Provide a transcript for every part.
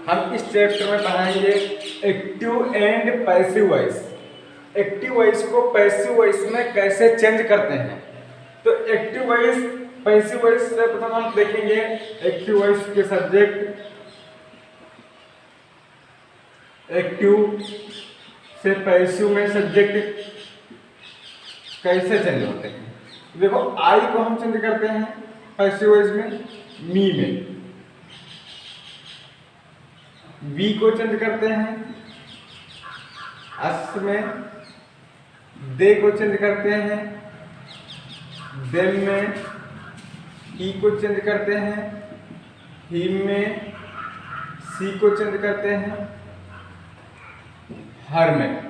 हम इस चैप्टर में पढ़ाएंगे active and passive voice. Active voice को पैसिव वॉइस में कैसे चेंज करते हैं। तो एक्टिव वॉइस पैसिव वॉइस से प्रथम हम देखेंगे एक्टिव वॉइस के सब्जेक्ट, एक्टिव से पैसिव में सब्जेक्ट कैसे चेंज होते हैं। देखो आई को हम चेंज करते हैं पैसिव वॉइस में मी में, वी को चेंज करते हैं अस में, दे को चेंज करते हैं देम में, ही को चेंज करते हैं हिम में, सी को चेंज करते हैं हर में।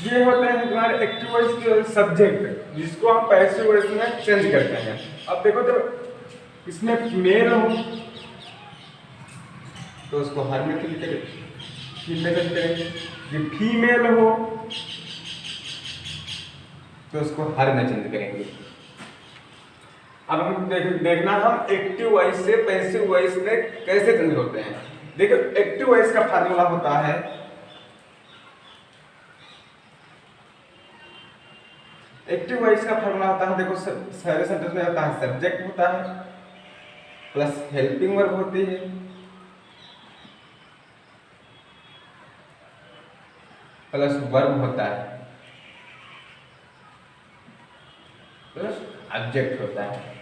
ये होते हैं तुम्हारे एक्टिव वॉइस के सब्जेक्ट जिसको हम पैसिव वॉइस में चेंज करते हैं। अब देखो जब इसमें मेल हो तो उसको हर में चेंज करेंगे, फीमेल चेंज करेंगे। ये फीमेल हो तो उसको हर में चेंज करेंगे। अब हम देखना हम एक्टिव वॉइस से पैसिव वॉइस में कैसे चेंज होते हैं। देखो एक्टिव वॉइस का फार्मूला होता है एक्टिव वॉइस का फार्मूला होता है, देखो सारे सेंटेंस में होता है सब्जेक्ट होता है प्लस हेल्पिंग वर्ब होती है प्लस वर्ब होता है प्लस ऑब्जेक्ट होता है।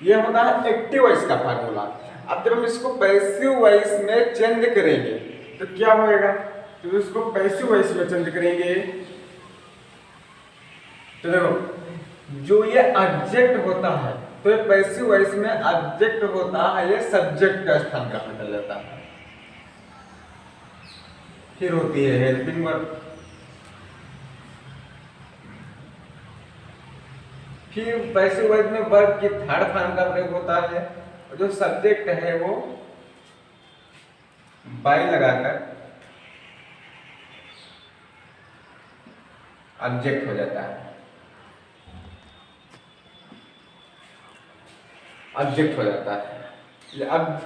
यह होता है एक्टिव वॉइस का फार्मूला। अब जब हम इसको पैसिव वॉइस में चेंज करेंगे तो क्या होएगा, तो इसको पैसिव वॉइस में चेंज करेंगे तो देखो जो ये ऑब्जेक्ट होता है तो ये पैसिव वॉइस में ऑब्जेक्ट होता है, ये सब्जेक्ट का स्थान ग्रहण कर लेता है। फिर होती है हेल्पिंग वर्ब, फिर पैसिव वॉइस में वर्ब की थर्ड फॉर्म का प्रयोग होता है और जो सब्जेक्ट है वो बाई लगाकर ऑब्जेक्ट हो जाता है, ऑब्जेक्ट हो जाता है। अब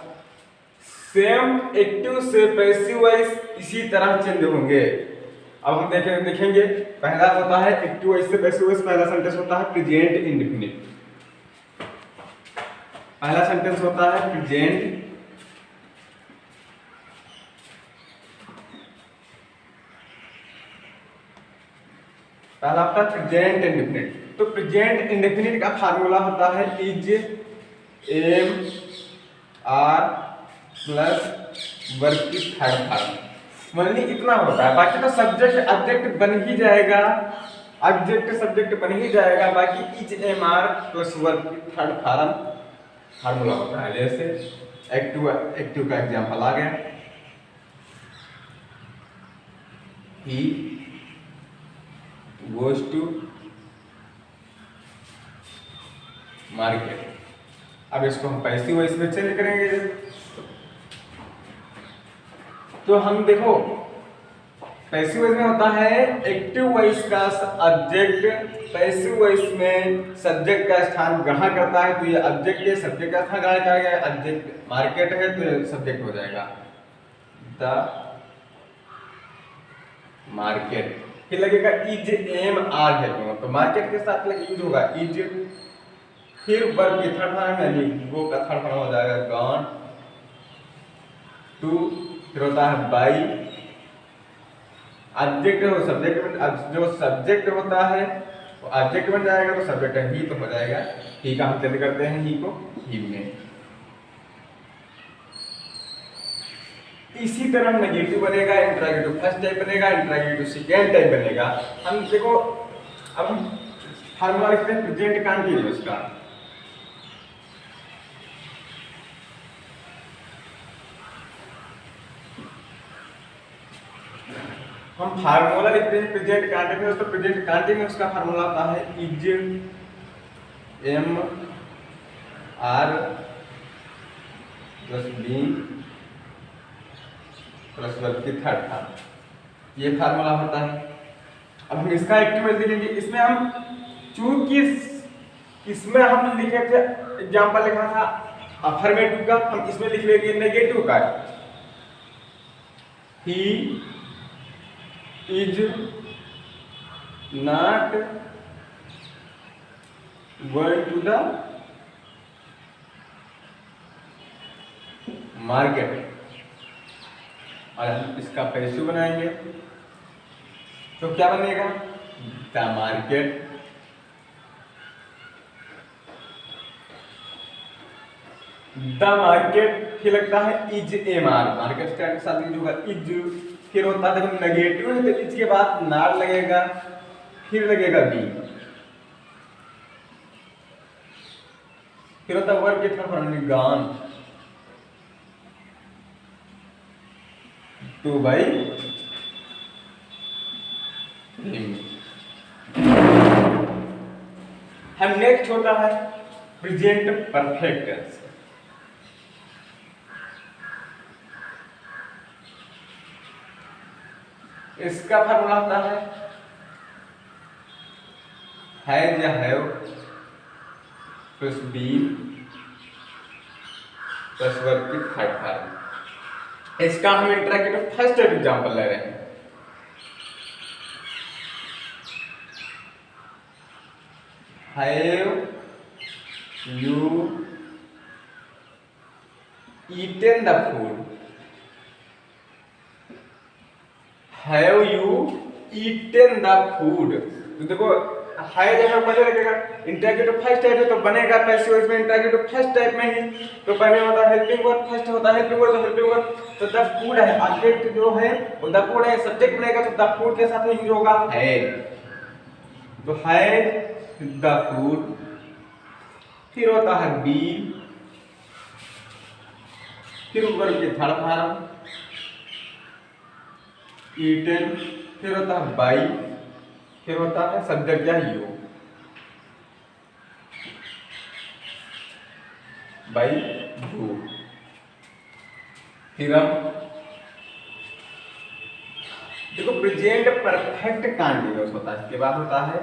सेम एक्टिव से पैसिव वॉइस इसी तरह चेंज होंगे। अब हम देखेंगे पहला होता है एक्टिव वॉइस से पैसिव वॉइस, पहला सेंटेंस होता है प्रेजेंट इंडेफिनिट। पहला सेंटेंस होता है प्रेजेंट पहला आपका प्रेजेंट इंडेफिनिट। तो प्रेजेंट इंडेफिनिट का फार्मूला होता है is am are plus verb की थर्ड फॉर्म। मतलब इतना होता है, बाकी तो सब्जेक्ट ऑब्जेक्ट बन ही जाएगा, ऑब्जेक्ट सब्जेक्ट बन ही जाएगा, बाकी is am are plus verb की थर्ड फॉर्म फार्मूला होता है। जैसे एक्टिव का एग्जांपल आ गया, ही गोज टू मार्केट। अब इसको हम पैसिव वॉइस में चेंज करेंगे तो हम देखो पैसिव वॉइस में होता है एक्टिव वॉइस का ऑब्जेक्ट पैसिव वॉइस में सब्जेक्ट का स्थान ग्रहण करता है, तो ये ऑब्जेक्ट के सब्जेक्ट का स्थान ग्रहण करेगा। ऑब्जेक्ट मार्केट है तो ये सब्जेक्ट हो जाएगा द मार्केट। फिर लगेगा इज एम आर हेल्पिंग, तो मार्केट के साथ इज होगा इज, फिर वर्ब की थर्ड फॉर्म यानी गो का थर्ड फॉर्म हो जाएगा गॉन टू, फिर होता है बाई, ऑब्जेक्ट हो सब्जेक्ट, जो सब्जेक्ट होता है वो ऑब्जेक्ट बन जाएगा तो सब्जेक्ट है ही तो हो जाएगा, ही का हम चेंज करते हैं ही को ही में। इसी तरह नेगेटिव बनेगा, इंट्रोगेटिव फर्स्ट टाइप बनेगा, इंट्रोगेटिव सेकेंड टाइप बनेगा। हम देखो अब हम फार्मूला लिखते हैं प्रेजेंट कंटीन्यूअस का। हम फार्मूला लिखते हैं प्रेजेंट कंटीन्यूअस, तो प्रेजेंट कंटीन्यूअस का फार्मूला आता है is am are plus be plus verb की थर्ड फॉर्म, ये फार्मूला होता है। अब हम इसका एक्टिव वॉइस देखेंगे, इसमें हम चूंकि इसमें हम लिखे थे, एग्जाम्पल लिखा था अफर्मेटिव का, हम इसमें लिख लेंगे नेगेटिव का। He is not going to the market, और हम इसका पैसिव बनाएंगे तो क्या बनेगा, द मार्केट फिर लगता है is am are, market start के साथ यूज होगा इज, फिर होता है देखो नेगेटिव है तो इज के बाद नार लगेगा, फिर लगेगा बी, फिर होता है वर्ब के third form gone, to buy हम नेक्स्ट होता है प्रेजेंट परफेक्ट टेंस। इसका फॉर्मूला होता है या have plus be plus verb की थर्ड फॉर्म। इसका हम इंटरैक्टिव फर्स्ट एग्जांपल ले रहे हैं। Have you eaten the food, have you eaten the food. तो देखो है जैसा पहले लगेगा इंटरैक्टिव फर्स्ट टाइप है तो बनेगा पैसिव, इसमें इंटरैक्टिव फर्स्ट टाइप में ही तो पहले होता है हेल्पिंग वर्ब, फर्स्ट होता है हेल्पिंग वर्ब, तो हेल्पिंग वर्ब तो द फूड है, ऑब्जेक्ट जो है वो द फूड है, सब्जेक्ट बनेगा तो द फूड के साथ यूज होगा है, तो है द फूड, फिर होता है बी, फिर वर्ब की थर्ड फॉर्म ईटन, फिर होता है बाई, फिर होता है सब्जेक्ट या यू, बाई यू, फिर हम देखो प्रेजेंट परफेक्ट कंटीन्यूअस होता है, इसके बाद होता है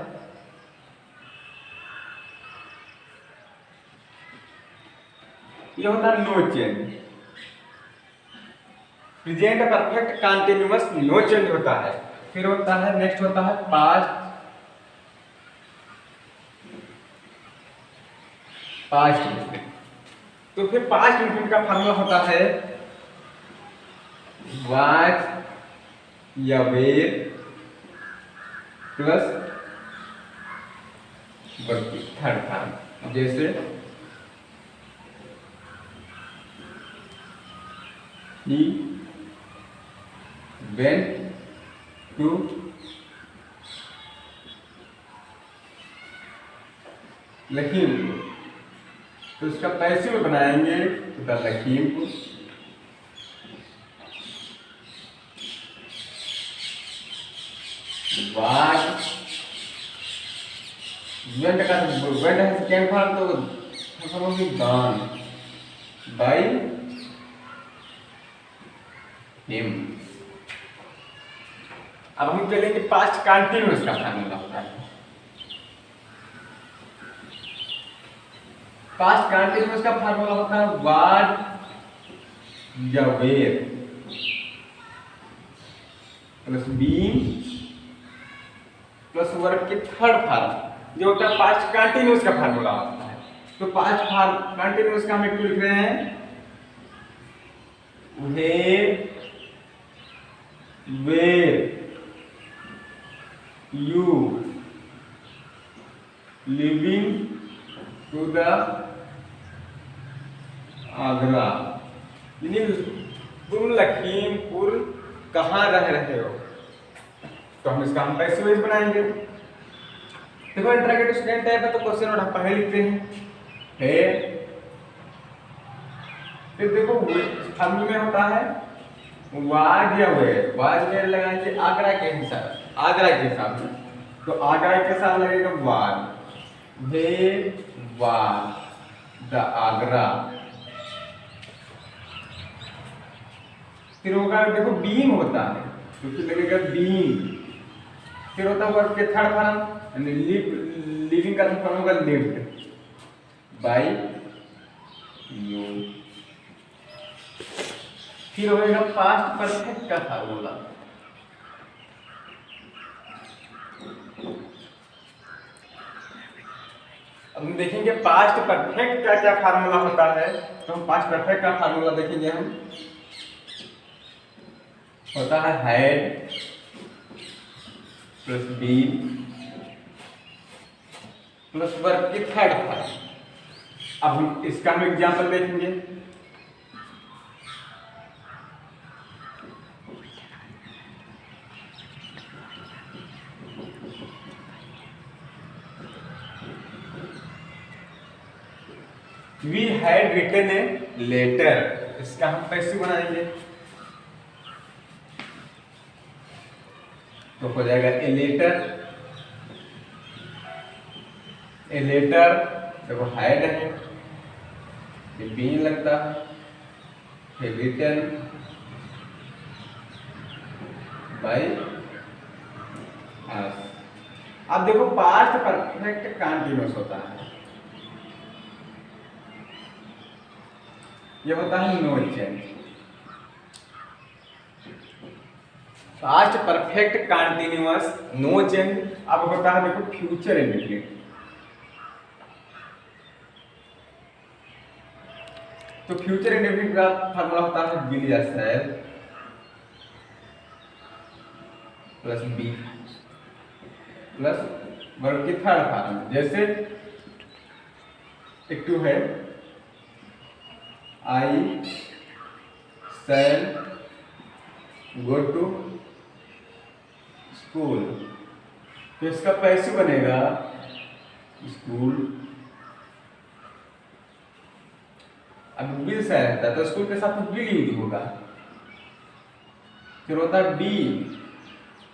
ये होता है no change, present perfect continuous no change होता है, फिर होता है नेक्स्ट होता है पास्ट इंफिनिट। तो फिर पास्ट इंफिनिट का फार्मूला होता है वाज या वेर प्लस वर्ब की थर्ड फॉर्म, जैसे he went to लखीमपुर, तो इसका पैसिव बनाएंगे तो लखीमपुर, वाज वेंट का वेंट है सेकेंड फॉर्म तो गॉन बाय हिम। अब हम चलेंगे पास्ट कंटीन्यूअस का फार्मूला होता है। पास्ट कंटीन्यूअस का फार्मूला होता है वाज या were plus being plus verb की थर्ड फॉर्म, जो होता है पास्ट कंटीन्यूअस का फार्मूला होता है। तो पास्ट कंटीन्यूअस का हम एक लिख रहे हैं where you living to the Agra, यानी तुम लखीमपुर कहाँ रह रहे हो, तो हम इसका हम पैसिव वॉइस बनाएंगे। देखो इंटररोगेटिव स्टेटमेंट टाइप है तो क्वेश्चन वर्ड हम पहले लिखते हैं है, फिर देखो फार्मूले में होता है वाज या वेयर, वाज वेयर लगाएंगे आगरा के हिसाब, आगरा के हिसाब से, तो आगरा के साथ लगेगा was, way was the Agra, फिर होगा देखो बीइंग होता है तो फिर लगेगा बीइंग, फिर होता है वर्ब के थर्ड फॉर्म लिविंग का फॉर्म होगा लिव्ड, बाई यू। फिर होगा पास्ट परफेक्ट का फार्मूला। अब हम देखेंगे पास्ट परफेक्ट का क्या फार्मूला होता है। तो हम पास्ट परफेक्ट का फार्मूला देखेंगे। हम होता है had plus be plus verb की थर्ड फॉर्म। अब हम इसका हम एग्जाम्पल देखेंगे। We had written a letter, इसका हम कैसे बनाएंगे। तो हो जाएगा ए लेटर। ए लेटर देखो हैड है, ये बीन लगता है, फिर रिटन बाय अस। अब देखो पास्ट परफेक्ट कंटीन्यूअस होता है, ये होता है no change. Past perfect continuous no change. अब होता है देखो फ्यूचर इंडेफिनिट। तो फ्यूचर इंडेफिनिट का फार्मूला होता है विल या shall plus be plus verb की थर्ड फॉर्म। जैसे एक टू है आई शैल गो टू स्कूल, तो इसका पैसे बनेगा स्कूल। अब विल से रहता है तो स्कूल के साथ विल यूज होगा। फिर होता है बी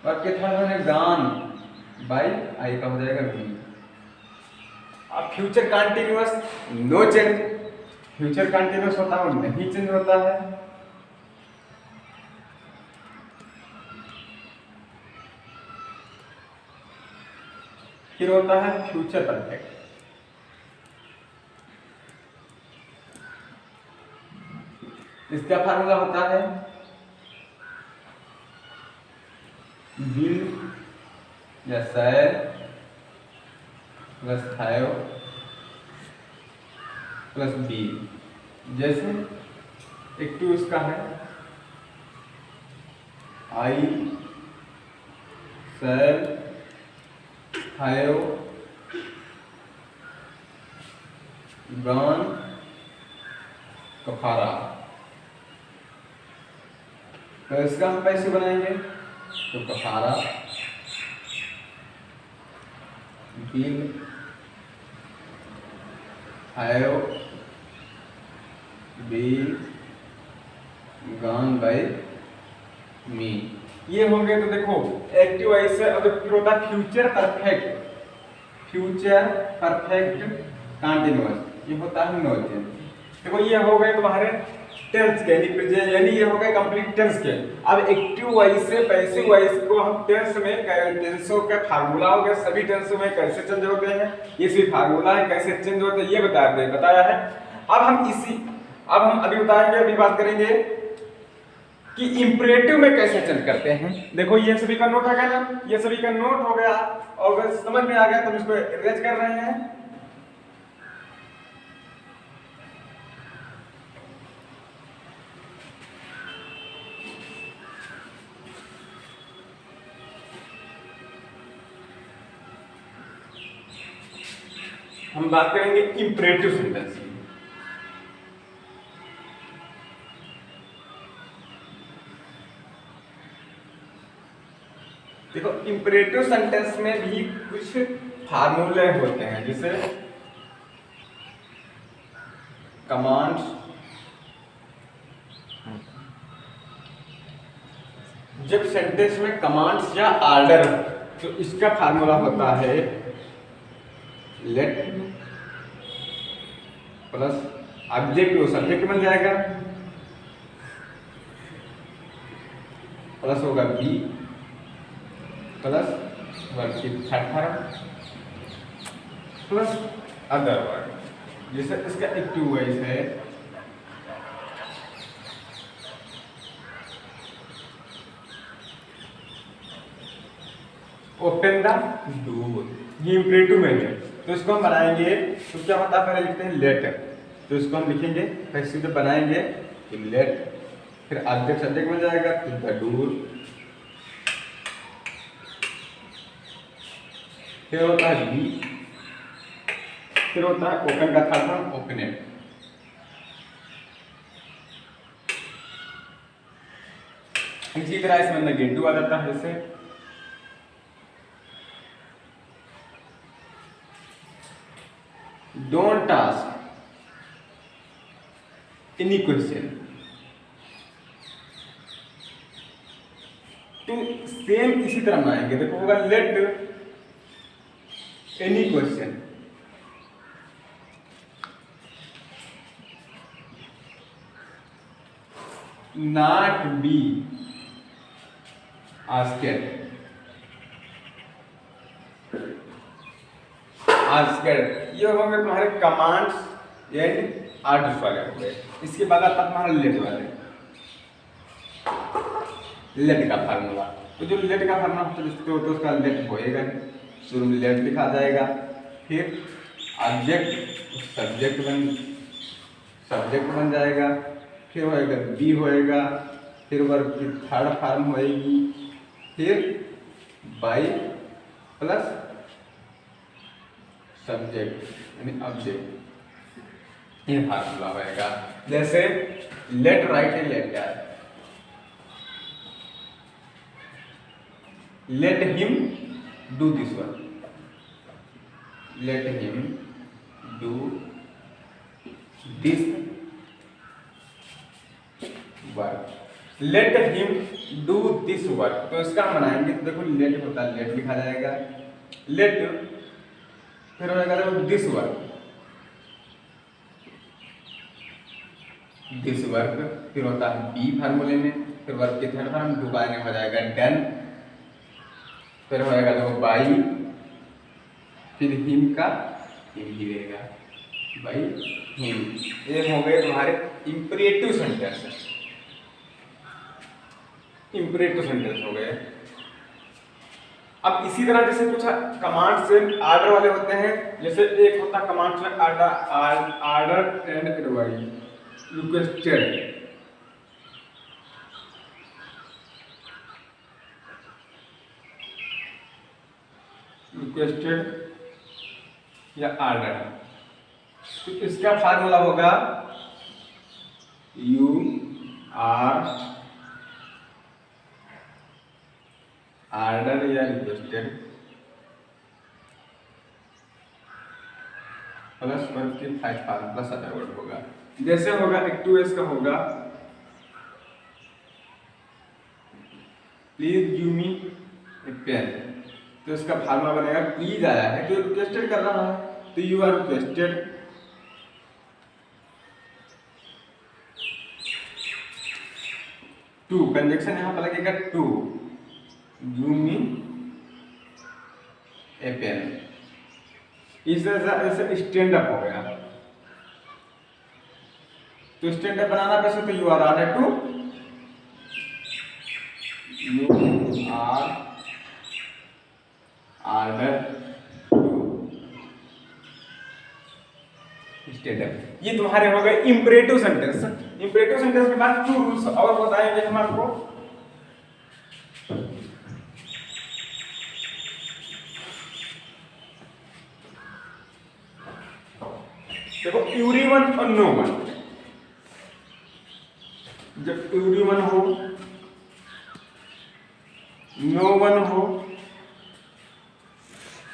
और के थर्ड होने गान बाई आई का हो जाएगा बी। अब future continuous no change. Future continuous होता है नहीं चेंज होता है। फिर होता है फ्यूचर परफेक्ट। इसका फार्मूला होता है विल या shall plus have plus be. जैसे एक टू इसका है आई शैल हैव गॉन कफारा, तो इसका हम कैसे बनाएंगे। तो कफारा will have been gone by me. ये हो गए। तो देखो एक्टिव वॉइस से। अब फिर होता है future perfect. Future perfect continuous, ये होता है नो चेंज। देखो ये हो गए तुम्हारे टेंस के, यानी ये हो गए कंप्लीट टेंस के। अब एक्टिव वॉइस से पैसिव वॉइस को हम टेंस में टेंसों का फार्मूला हो गया, सभी टेंसों में कैसे चेंज होते हैं, ये सभी फार्मूला है कैसे चेंज होते हैं ये बताया है। अब हम अभी बताएंगे, अभी बात करेंगे कि इंपरेटिव में कैसे चेंज करते हैं। देखो ये सभी का नोट आ गया ना, ये सभी का नोट हो गया और अगर समझ में आ गया तो हम इसको इरेज कर रहे हैं। हम बात करेंगे इंपरेटिव सेंटेंस की। देखो इंपरेटिव सेंटेंस में भी कुछ फार्मूले होते हैं, जैसे कमांड्स। जब सेंटेंस में कमांड्स या ऑर्डर तो इसका फार्मूला होता है लेट प्लस ऑब्जेक्ट सब्जेक्ट बन जाएगा प्लस होगा बी प्लस वर्ब की third form plus other word. जैसे इसका इक्विवाइज है ओपन द डोर, ये इंपरेटिव में है। तो इसको हम बनाएंगे तो क्या होता है, पहले लिखते हैं लेट। तो इसको हम लिखेंगे कैसे तो बनाएंगे तो लेट, फिर ऑब्जेक्ट सब्जेक्ट बन जाएगा तो द डोर, फिर होता है बी, फिर होता है ओपन का थर्ड फॉर्म ओपन इट। इसी तरह इसमें नेगेटिव आ जाता है, जैसे डोंट आस्क एनी क्वेश्चन। तो सेम इसी तरह बनाएंगे, देखो होगा let any question, not be asked, ये होंगे तुम्हारे कमांड्स एंड आर्डर्स वाले हो गए। इसके बाद आता तुम्हारा लेट वाले, लेट का फार्मूला। तो जो लेट का फार्मूला तो उसका लेट होएगा, शुरू में लेट लिखा जाएगा, फिर ऑब्जेक्ट सब्जेक्ट बन जाएगा, फिर होएगा बी होएगा, फिर वर्ब की थर्ड फॉर्म होएगी, फिर बाई प्लस सब्जेक्ट यानी ऑब्जेक्ट, ये फार्मूला होएगा। जैसे let write a letter, let him do this work, let him do this work, let him do this work. तो इसका हम बनाएंगे तो देखो लेट होता है, लेट लिखा जाएगा, लेट फिर होगा देखो दिस वर्क, दिस वर्क, फिर होता है बी फार्मूले में, फिर वर्क की थर्ड फॉर्म डुबाने हो जाएगा डन, फिर होएगा देखो बाई, फिर हिम का हिम ही रहेगा बाई हिम। ये हो गए तुम्हारे इंपरेटिव सेंटेंस, इंपरेटिव सेंटेंस हो गए। अब इसी तरह जैसे कुछ कमांड से आर्डर वाले होते हैं, जैसे एक होता है कमांड से आर्डर एंड एडवाइस, रिक्वेस्टेड, या आर्डर। तो इसका फार्मूला होगा यू आर आर्डर या रिक्वेस्टेड प्लस वर्ब की five form plus other word होगा। जैसे होगा एक 2s का होगा please give me a pen, तो इसका फार्मूला बनेगा प्लीज आया है तो रिक्वेस्टेड कर रहा है, तो you are requested to, conjunction यहां पर लगेगा to give me a pen. इससे स्टैंड अप हो गया, तो स्टैंड अप बनाना कैसे, तो you are order to, you are order to stand up. ये तुम्हारे हो गए इंपरेटिव सेंटेंस। इंपरेटिव सेंटेंस के बाद 2 रूल्स और बताएंगे हम आपको। देखो एवरीवन और नो वन, जब एवरीवन हो, नो वन हो,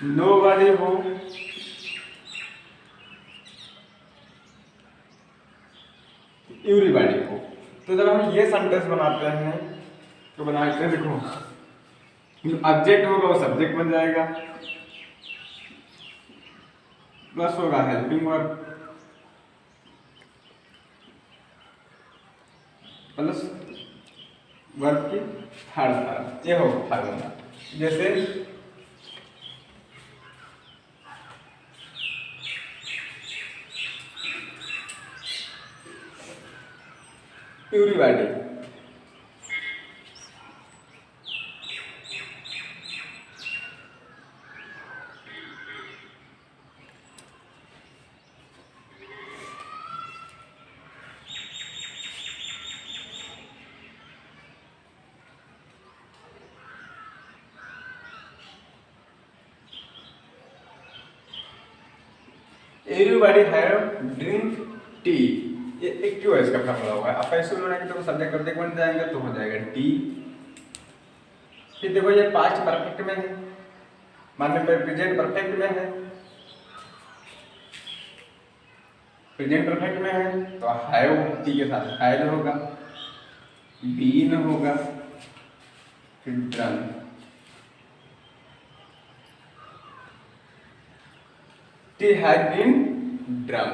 नोबडी हो, एवरीबॉडी हो, तो जब हम ये सेंटेंस बनाते हैं तो बनाते हैं, देखो ऑब्जेक्ट होगा वो सब्जेक्ट बन जाएगा, प्लस होगा हेल्पिंग वर्ब प्लस वर्ब की थर्ड फॉर्म, ये होगा फार्मूला। जैसे everybody. Everybody have drink tea, ये एक क्यों है इसका फॉर्मूला होगा। आप ऐसे बनाएंगे तो सब्जेक्ट करते बन जाएंगे तो हो जाएगा टी। फिर देखो ये पास्ट परफेक्ट में है, मानने पर प्रेजेंट परफेक्ट में है, प्रेजेंट परफेक्ट में है तो हैव टी के साथ हैव होगा, बीन होगा, फिर ड्रन, टी हैज बीन ड्रम।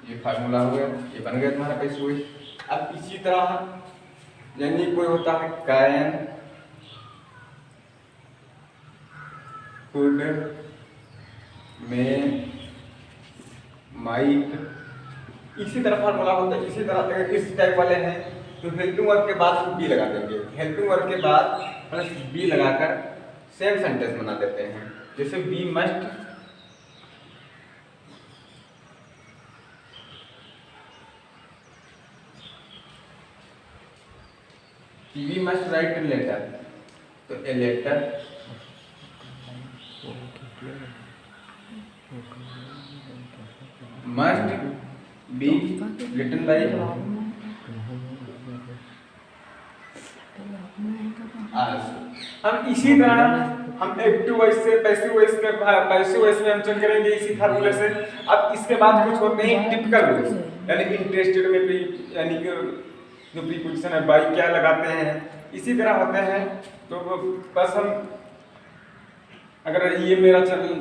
ये फार्मूला हो गया, ये बन गया तुम्हारा पैसे हुए। अब इसी तरह यानी कोई होता है कैन, कुड, मे, माइट, इसी तरह फार्मूला होता है। इसी तरह अगर इस टाइप वाले हैं तो हेल्पिंग वर्ब के बाद बी लगा देंगे, हेल्पिंग वर्ब के बाद प्लस बी लगाकर सेम सेंटेंस बना देते हैं। जैसे we must, we must write a letter, तो a letter, must be written by us. हम इसी तरह हम एक्टिव वॉइस से पैसिव वॉइस में हम चेंज करेंगे इसी फार्मूले से। अब इसके बाद कुछ होते हैं टिपिकल रूल्स, यानी इंटरेस्टेड में भी यानी कि जो प्रीपोजिशन है बाई क्या लगाते हैं, इसी तरह होते हैं। तो बस हम अगर ये मेरा चैनल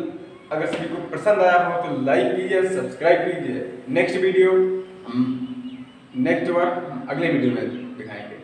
अगर सभी को पसंद आया हो तो लाइक कीजिए, सब्सक्राइब कीजिए। नेक्स्ट वीडियो हम नेक्स्ट वर्क अगले वीडियो में दिखाएंगे।